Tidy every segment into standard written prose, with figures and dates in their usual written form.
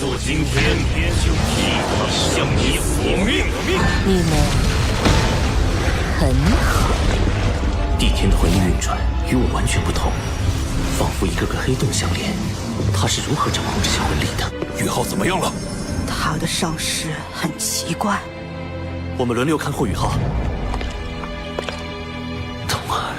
做今天就一同向你索命！你们很好。帝天的魂力运转与我完全不同，仿佛一个个黑洞相连。他是如何掌控这些魂力的？宇浩怎么样了？他的伤势很奇怪。我们轮流看护宇浩。童儿。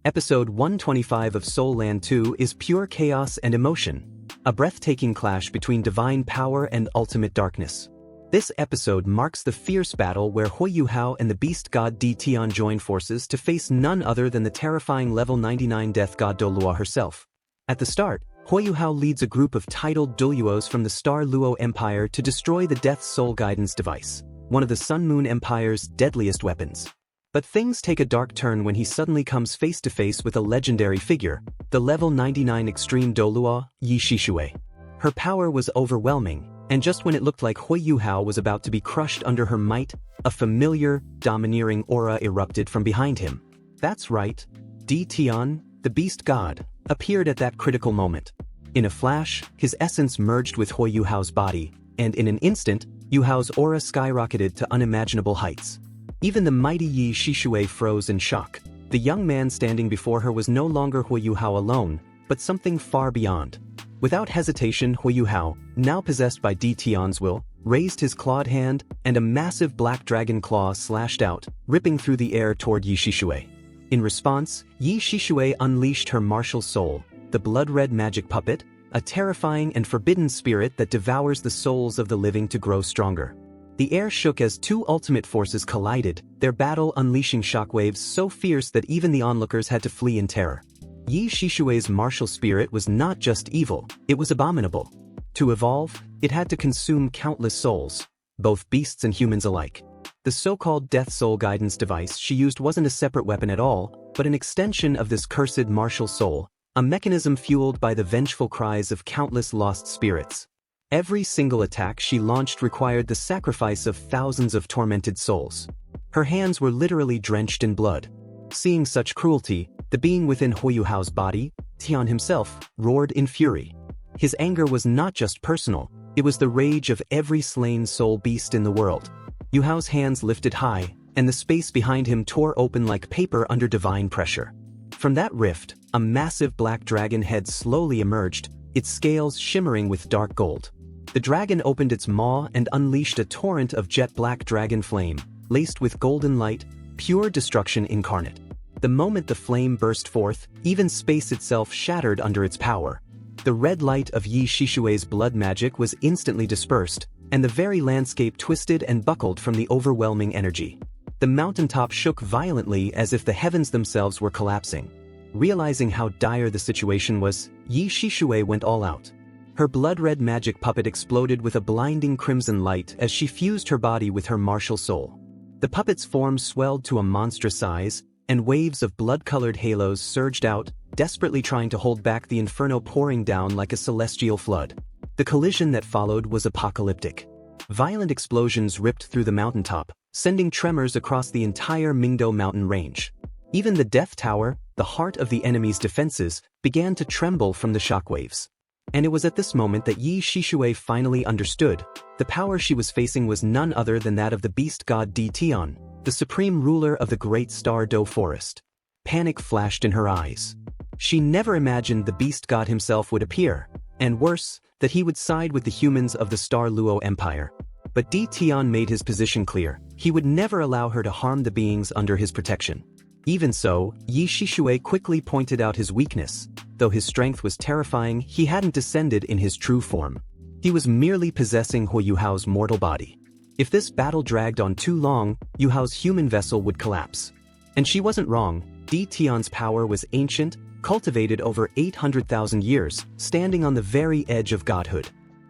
Episode 125 of Soul Land 2 is pure chaos and emotion, a breathtaking clash between divine power and ultimate darkness. This episode marks the fierce battle where Huo Yuhao and the beast god Tian join forces to face none other than the terrifying level 99 Death God Douluo herself. At the start, Huo Yuhao leads a group of titled Douluos from the Star Luo Empire to destroy the Death Soul Guidance device, one of the Sun Moon Empire's deadliest weapons. But things take a dark turn when he suddenly comes face to face with a legendary figure, the level 99 extreme Douluo, Yi Shishui. Her power was overwhelming, and just when it looked like Huo Yuhao was about to be crushed under her might, a familiar, domineering aura erupted from behind him. That's right, Tian, the beast god, appeared at that critical moment. In a flash, his essence merged with Huo Yuhao's body, and in an instant, Yuhao's aura skyrocketed to unimaginable heights. Even the mighty Yi Shishui froze in shock. The young man standing before her was no longer Huo Yuhao alone, but something far beyond. Without hesitation, Huo Yuhao, now possessed by Tian's will, raised his clawed hand, and a massive black dragon claw slashed out, ripping through the air toward Yi Shishui. In response, Yi Shishui unleashed her martial soul, the blood-red magic puppet, a terrifying and forbidden spirit that devours the souls of the living to grow stronger. The air shook as two ultimate forces collided, their battle unleashing shockwaves so fierce that even the onlookers had to flee in terror. Yi Shishui's martial spirit was not just evil, it was abominable. To evolve, it had to consume countless souls, both beasts and humans alike. The so-called Death Soul Guidance device she used wasn't a separate weapon at all, but an extension of this cursed martial soul, a mechanism fueled by the vengeful cries of countless lost spirits. Every single attack she launched required the sacrifice of thousands of tormented souls. Her hands were literally drenched in blood. Seeing such cruelty, the being within Huo Yuhao's body, Tian himself, roared in fury. His anger was not just personal, it was the rage of every slain soul beast in the world. Yuhao's hands lifted high, and the space behind him tore open like paper under divine pressure. From that rift, a massive black dragon head slowly emerged, its scales shimmering with dark gold. The dragon opened its maw and unleashed a torrent of jet-black dragon flame, laced with golden light, pure destruction incarnate. The moment the flame burst forth, even space itself shattered under its power. The red light of Yi Shishui's blood magic was instantly dispersed, and the very landscape twisted and buckled from the overwhelming energy. The mountaintop shook violently as if the heavens themselves were collapsing. Realizing how dire the situation was, Yi Shishui went all out. Her blood-red magic puppet exploded with a blinding crimson light as she fused her body with her martial soul. The puppet's form swelled to a monstrous size, and waves of blood-colored halos surged out, desperately trying to hold back the inferno pouring down like a celestial flood. The collision that followed was apocalyptic. Violent explosions ripped through the mountaintop, sending tremors across the entire Mingdo mountain range. Even the Death Tower, the heart of the enemy's defenses, began to tremble from the shockwaves. And it was at this moment that Yi Shishui finally understood. The power she was facing was none other than that of the beast god Tian, the supreme ruler of the great Star Do forest. Panic flashed in her eyes. She never imagined the beast god himself would appear, and worse, that he would side with the humans of the Star Luo Empire. But Tian made his position clear. He would never allow her to harm the beings under his protection. Even so, Yi Shishui quickly pointed out his weakness. Though his strength was terrifying, he hadn't descended in his true form. He was merely possessing Huo Yuhao's mortal body. If this battle dragged on too long, Yuhao's human vessel would collapse. And she wasn't wrong. Tian's power was ancient, cultivated over 800,000 years, standing on the very edge of godhood.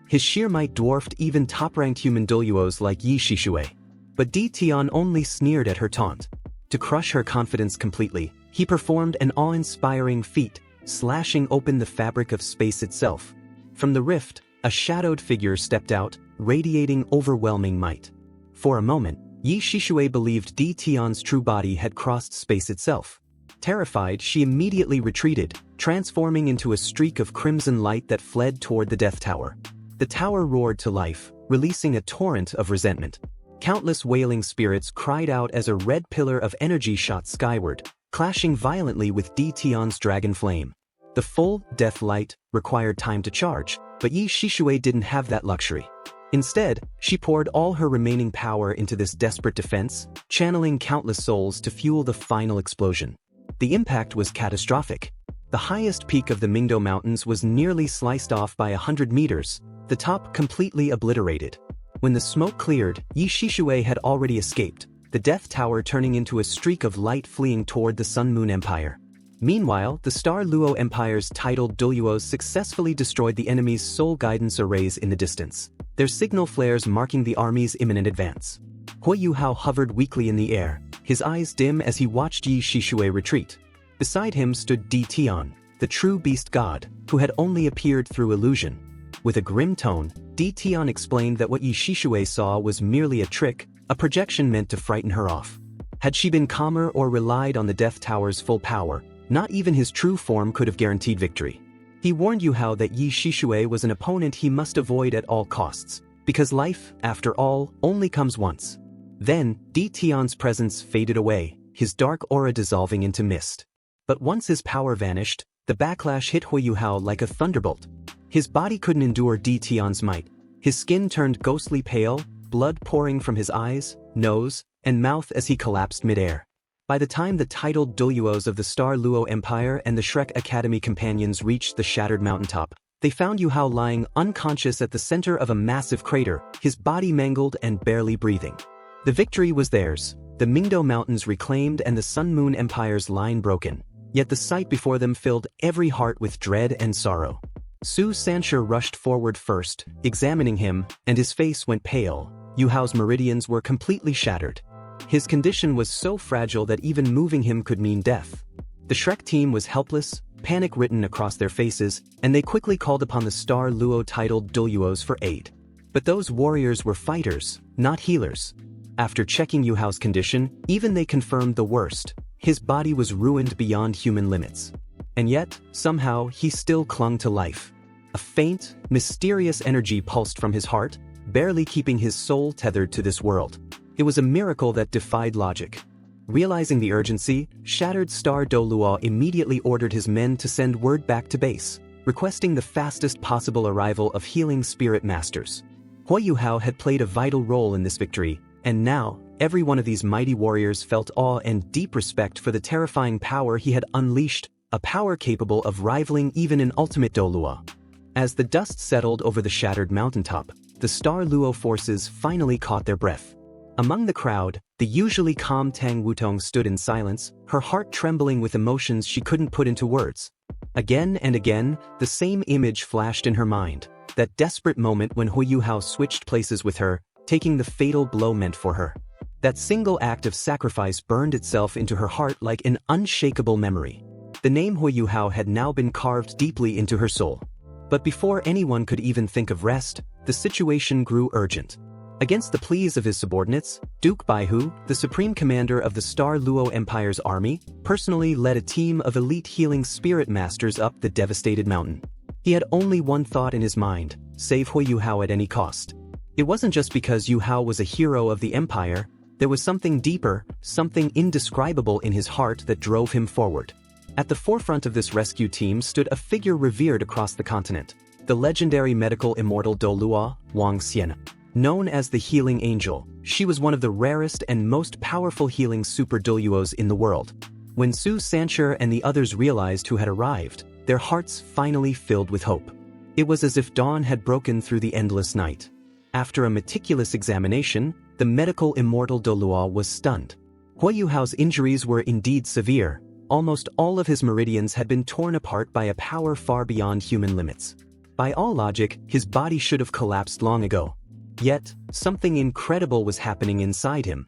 His sheer might dwarfed even top-ranked human Douluos like Yi Shishui. But Tian only sneered at her taunt. To crush her confidence completely, he performed an awe-inspiring feat, slashing open the fabric of space itself. From the rift, a shadowed figure stepped out, radiating overwhelming might. For a moment, Yi Shishui believed Tian's true body had crossed space itself. Terrified, she immediately retreated, transforming into a streak of crimson light that fled toward the Death Tower. The tower roared to life, releasing a torrent of resentment. Countless wailing spirits cried out as a red pillar of energy shot skyward, clashing violently with Tian's dragon flame. The full, death light required time to charge, but Yi Shixue didn't have that luxury. Instead, she poured all her remaining power into this desperate defense, channeling countless souls to fuel the final explosion. The impact was catastrophic. The highest peak of the Mingdou Mountains was nearly sliced off by 100 meters, the top completely obliterated. When the smoke cleared, Yi Shixue had already escaped, the Death Tower turning into a streak of light fleeing toward the Sun Moon Empire. Meanwhile, the Star Luo Empire's titled Douluos successfully destroyed the enemy's soul guidance arrays in the distance, their signal flares marking the army's imminent advance. Huo Yuhao hovered weakly in the air, his eyes dim as he watched Yi Shixue retreat. Beside him stood Tian, the true beast god, who had only appeared through illusion. With a grim tone, Tian explained that what Yi Shixue saw was merely a trick, a projection meant to frighten her off. Had she been calmer or relied on the Death Tower's full power, not even his true form could have guaranteed victory. He warned Yuhao that Yi Shixue was an opponent he must avoid at all costs, because life, after all, only comes once. Then, Tian's presence faded away, his dark aura dissolving into mist. But once his power vanished, the backlash hit Huo Yuhao like a thunderbolt. His body couldn't endure Tian's might. His skin turned ghostly pale, blood pouring from his eyes, nose, and mouth as he collapsed midair. By the time the titled Douluos of the Star Luo Empire and the Shrek Academy companions reached the shattered mountaintop, they found Yuhao lying unconscious at the center of a massive crater, his body mangled and barely breathing. The victory was theirs, the Mingdou Mountains reclaimed and the Sun Moon Empire's line broken. Yet the sight before them filled every heart with dread and sorrow. Su Sanxue rushed forward first, examining him, and his face went pale. Yuhao's meridians were completely shattered. His condition was so fragile that even moving him could mean death. The Shrek team was helpless, panic written across their faces, and they quickly called upon the Star Luo titled Douluos for aid. But those warriors were fighters, not healers. After checking Yuhao's condition, even they confirmed the worst. His body was ruined beyond human limits. And yet, somehow, he still clung to life. A faint, mysterious energy pulsed from his heart, barely keeping his soul tethered to this world. It was a miracle that defied logic. Realizing the urgency, Shattered Star Douluo immediately ordered his men to send word back to base, requesting the fastest possible arrival of healing spirit masters. Huo Yuhao had played a vital role in this victory, and now, every one of these mighty warriors felt awe and deep respect for the terrifying power he had unleashed, a power capable of rivaling even an ultimate Douluo. As the dust settled over the shattered mountaintop, the Star Luo forces finally caught their breath. Among the crowd, the usually calm Tang Wutong stood in silence, her heart trembling with emotions she couldn't put into words. Again and again, the same image flashed in her mind, that desperate moment when Huo Yuhao switched places with her, taking the fatal blow meant for her. That single act of sacrifice burned itself into her heart like an unshakable memory. The name Huo Yuhao had now been carved deeply into her soul. But before anyone could even think of rest, the situation grew urgent. Against the pleas of his subordinates, Duke Baihu, the supreme commander of the Star Luo Empire's army, personally led a team of elite healing spirit masters up the devastated mountain. He had only one thought in his mind: save Huo Yuhao at any cost. It wasn't just because Yuhao was a hero of the Empire, there was something deeper, something indescribable in his heart that drove him forward. At the forefront of this rescue team stood a figure revered across the continent, the legendary Medical Immortal Douluo, Wang Xian'er. Known as the Healing Angel, she was one of the rarest and most powerful healing super Douluos in the world. When Su Sanxue and the others realized who had arrived, their hearts finally filled with hope. It was as if dawn had broken through the endless night. After a meticulous examination, the Medical Immortal Douluo was stunned. Huo Yuhao's injuries were indeed severe. Almost all of his meridians had been torn apart by a power far beyond human limits. By all logic, his body should have collapsed long ago. Yet, something incredible was happening inside him.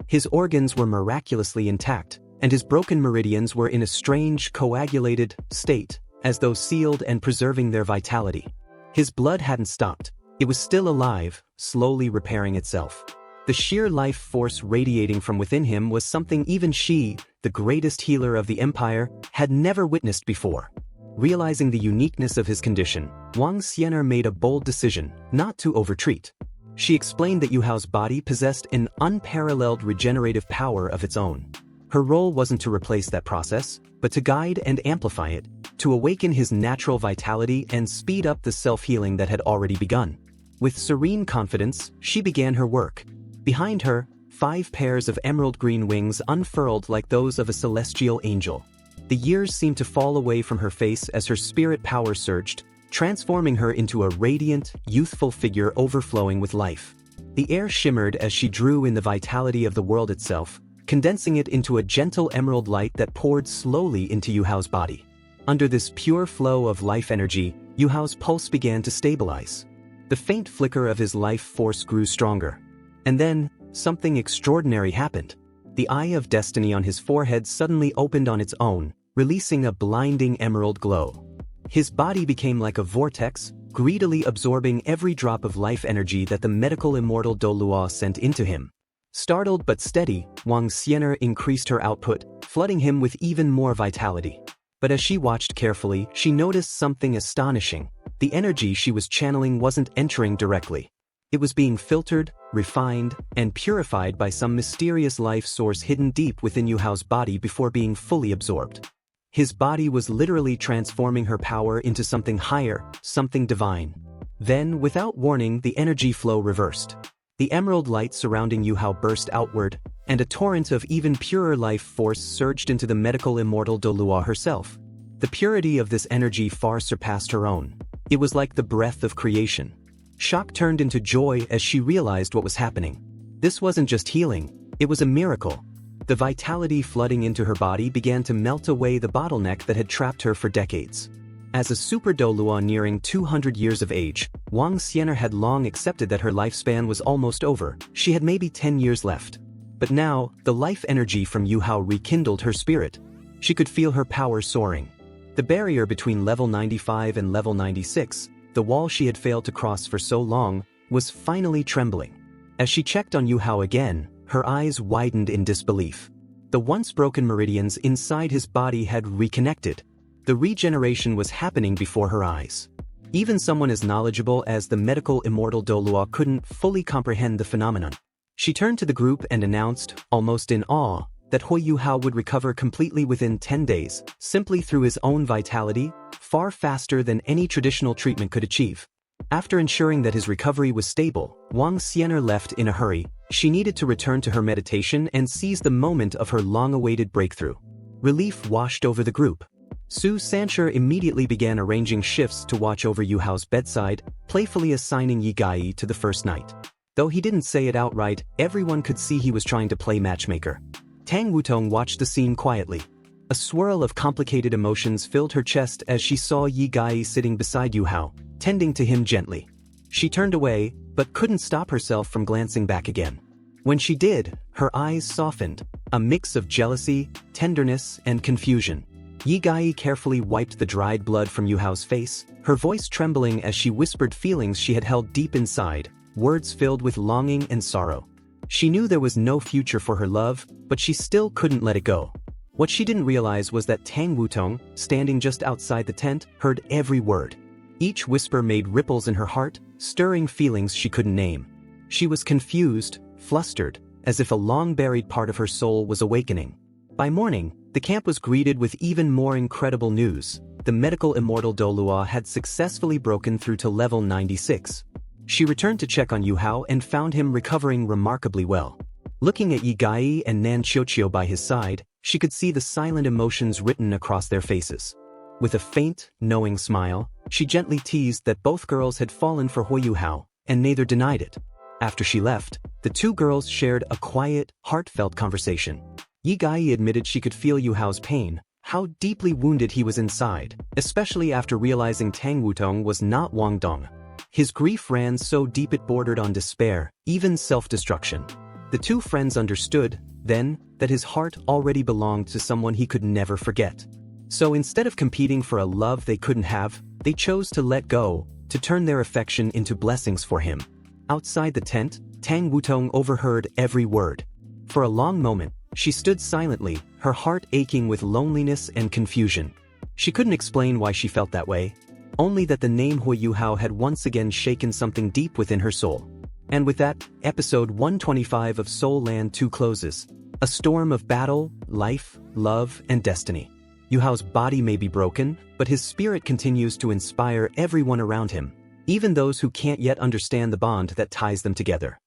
His organs were miraculously intact, and his broken meridians were in a strange, coagulated state, as though sealed and preserving their vitality. His blood hadn't stopped. It was still alive, slowly repairing itself. The sheer life force radiating from within him was something even she, the greatest healer of the empire, had never witnessed before. Realizing the uniqueness of his condition, Wang Xian'er made a bold decision not to overtreat. She explained that Yuhao's body possessed an unparalleled regenerative power of its own. Her role wasn't to replace that process, but to guide and amplify it, to awaken his natural vitality and speed up the self-healing that had already begun. With serene confidence, she began her work. Behind her, 5 pairs of emerald green wings unfurled like those of a celestial angel. The years seemed to fall away from her face as her spirit power surged, transforming her into a radiant, youthful figure overflowing with life. The air shimmered as she drew in the vitality of the world itself, condensing it into a gentle emerald light that poured slowly into Yuhao's body. Under this pure flow of life energy, Yuhao's pulse began to stabilize. The faint flicker of his life force grew stronger. And then, something extraordinary happened. The eye of destiny on his forehead suddenly opened on its own, releasing a blinding emerald glow. His body became like a vortex, greedily absorbing every drop of life energy that the Medical Immortal Douluo sent into him. Startled but steady, Wang Xian'er increased her output, flooding him with even more vitality. But as she watched carefully, she noticed something astonishing. The energy she was channeling wasn't entering directly. It was being filtered, refined, and purified by some mysterious life source hidden deep within Yuhao's body before being fully absorbed. His body was literally transforming her power into something higher, something divine. Then, without warning, the energy flow reversed. The emerald light surrounding Yuhao burst outward, and a torrent of even purer life force surged into the Medical Immortal Douluo herself. The purity of this energy far surpassed her own. It was like the breath of creation. Shock turned into joy as she realized what was happening. This wasn't just healing, it was a miracle. The vitality flooding into her body began to melt away the bottleneck that had trapped her for decades. As a super Douluo nearing 200 years of age, Wang Xian'er had long accepted that her lifespan was almost over. She had maybe 10 years left. But now, the life energy from Yuhao rekindled her spirit. She could feel her power soaring. The barrier between level 95 and level 96, the wall she had failed to cross for so long, was finally trembling. As she checked on Yuhao again, her eyes widened in disbelief. The once broken meridians inside his body had reconnected. The regeneration was happening before her eyes. Even someone as knowledgeable as the Medical Immortal Douluo couldn't fully comprehend the phenomenon. She turned to the group and announced, almost in awe, that Huo Yuhao would recover completely within 10 days, simply through his own vitality, far faster than any traditional treatment could achieve. After ensuring that his recovery was stable, Wang Xian'er left in a hurry. She needed to return to her meditation and seize the moment of her long-awaited breakthrough. Relief washed over the group. Su Sancher immediately began arranging shifts to watch over Yuhao's bedside, playfully assigning Guyi to the first night. Though he didn't say it outright, everyone could see he was trying to play matchmaker. Tang Wutong watched the scene quietly. A swirl of complicated emotions filled her chest as she saw Guyi sitting beside Yuhao, tending to him gently. She turned away, but couldn't stop herself from glancing back again. When she did, her eyes softened, a mix of jealousy, tenderness, and confusion. Guyi carefully wiped the dried blood from Yuhao's face, her voice trembling as she whispered feelings she had held deep inside, words filled with longing and sorrow. She knew there was no future for her love, but she still couldn't let it go. What she didn't realize was that Tang Wutong, standing just outside the tent, heard every word. Each whisper made ripples in her heart, stirring feelings she couldn't name. She was confused, flustered, as if a long-buried part of her soul was awakening. By morning, the camp was greeted with even more incredible news. The Medical Immortal Douluo had successfully broken through to level 96. She returned to check on Yuhao and found him recovering remarkably well. Looking at Guyi and Nan Qiuqiu by his side, she could see the silent emotions written across their faces. With a faint, knowing smile, she gently teased that both girls had fallen for Huo Yuhao, and neither denied it. After she left, the two girls shared a quiet, heartfelt conversation. Guyi admitted she could feel Yuhao's pain, how deeply wounded he was inside, especially after realizing Tang Wutong was not Wang Dong. His grief ran so deep it bordered on despair, even self-destruction. The two friends understood, then, that his heart already belonged to someone he could never forget. So instead of competing for a love they couldn't have, they chose to let go, to turn their affection into blessings for him. Outside the tent, Tang Wutong overheard every word. For a long moment, She stood silently, her heart aching with loneliness and confusion. She couldn't explain why she felt that way, only that the name Huo Yuhao had once again shaken something deep within her soul. And with that, episode 125 of Soul Land 2 closes. A storm of battle, life, love, and destiny. Yuhao's body may be broken, but his spirit continues to inspire everyone around him, even those who can't yet understand the bond that ties them together.